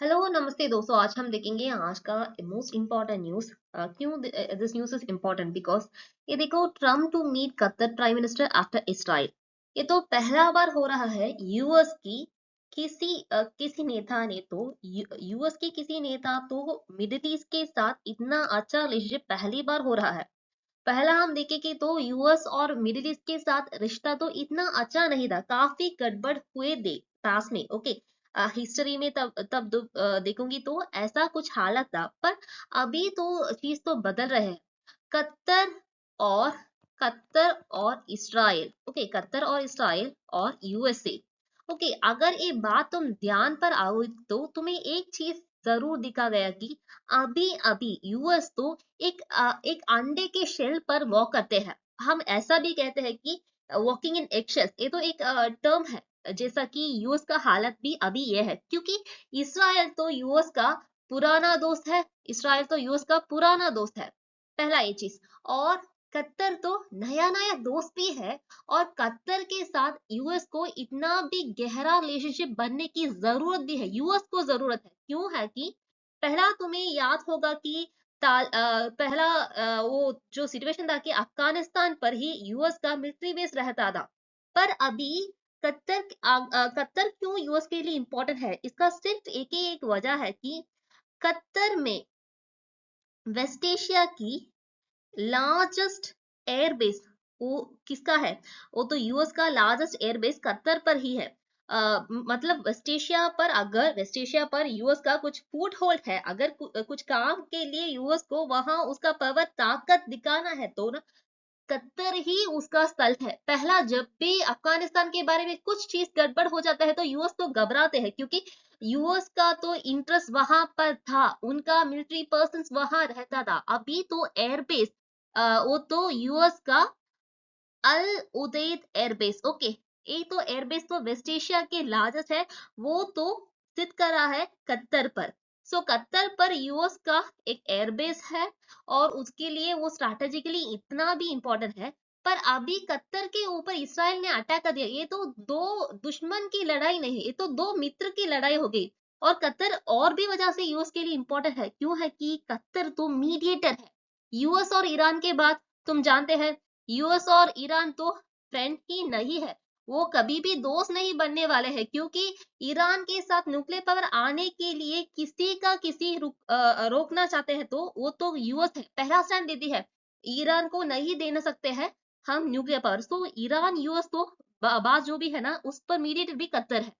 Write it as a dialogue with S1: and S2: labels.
S1: Hello नमस्ते दोस्तों। आज हम देखेंगे आज का मोस्ट इम्पोर्टेंट न्यूज। क्यों this news is important because ये देखो, Trump to meet Qatar prime minister after Israel. ये तो पहला बार हो रहा है यूएस की किसी नेता ने तो यूएस की किसी नेता तो मिडिल ईस्ट के साथ इतना अच्छा रिलेशनशिप पहली बार हो रहा है। पहला हम देखें कि तो यूएस और मिडिल ईस्ट के साथ रिश्ता तो इतना अच्छा नहीं था, काफी गड़बड़ हुए दे पास में। ओके, हिस्ट्री में देखूंगी तो ऐसा कुछ हालत था, पर अभी तो चीज तो बदल रहे हैं। कतर और कतर और इसराइल, ओके, कतर और इसराइल और यूएसए। ओके, अगर ये बात तुम ध्यान पर आओ तो तुम्हें एक चीज जरूर दिखा गया कि अभी अभी यूएस तो एक अंडे के शेल पर वॉक करते हैं। हम ऐसा भी कहते हैं कि वॉकिंग इन एक्शेल्स, ये तो एक टर्म है। जैसा कि यूएस का हालत भी अभी ये है, क्योंकि इसराइल तो यूएस का पुराना दोस्त है। इसराइल तो यूएस का पुराना दोस्त है, पहला ये चीज। और कतर तो नया नया दोस्त भी है। और कतर के साथ यूएस को इतना भी गहरा रिलेशनशिप बनने की जरूरत भी है, यूएस को जरूरत है। क्यों है कि पहला तुम्हें याद होगा कि पहला वो जो सिचुएशन था कि अफगानिस्तान पर ही यूएस का मिलिट्री बेस रहता था। पर अभी कतर क्यों यूएस के लिए इंपॉर्टेंट है, इसका सिर्फ एक ही एक वजह है कि कतर में वेस्ट एशिया की लार्जेस्ट एयरबेस वो किसका है? वो तो यूएस का लार्जेस्ट एयरबेस कतर पर ही है। मतलब वेस्ट एशिया पर, अगर वेस्ट एशिया पर यूएस का कुछ फुट होल्ड है, अगर कुछ काम के लिए यूएस को वहां उसका पावर ताकत दिखाना है तो ना, कतर ही उसका स्थल है। पहला जब भी अफगानिस्तान के बारे में कुछ चीज गड़बड़ हो जाता है तो यूएस तो घबराते हैं, क्योंकि यूएस का तो इंटरेस्ट वहां पर था, उनका मिलिट्री पर्सन वहां रहता था। अभी तो एयरबेस, वो तो यूएस का अल उदैद एयरबेस, ओके, ये तो एयरबेस तो वेस्ट एशिया के लार्जेस्ट है। वो तो स्थित करा है कतर पर। सो कतर पर यूएस का एक एयरबेस है, और उसके लिए वो स्ट्रैटेजिकली इतना भी इंपॉर्टेंट है। पर अभी कतर के ऊपर इसराइल ने अटैक कर दिया, ये तो दो दुश्मन की लड़ाई नहीं, ये तो दो मित्र की लड़ाई हो गई। और कतर और भी वजह से यूएस के लिए इंपॉर्टेंट है। क्यों है कि कतर तो मीडिएटर है यूएस और ईरान के बाद। तुम जानते हैं यूएस और ईरान तो फ्रेंड ही नहीं है, वो कभी भी दोस्त नहीं बनने वाले हैं, क्योंकि ईरान के साथ न्यूक्लियर पावर आने के लिए किसी का किसी रोकना चाहते हैं तो वो तो यूएस है, पहला स्टैंड देती है। ईरान को नहीं देना सकते हैं हम न्यूक्लियर पावर, तो ईरान यूएस तो बात जो भी है ना, उस पर मीडिएटर भी कतर है।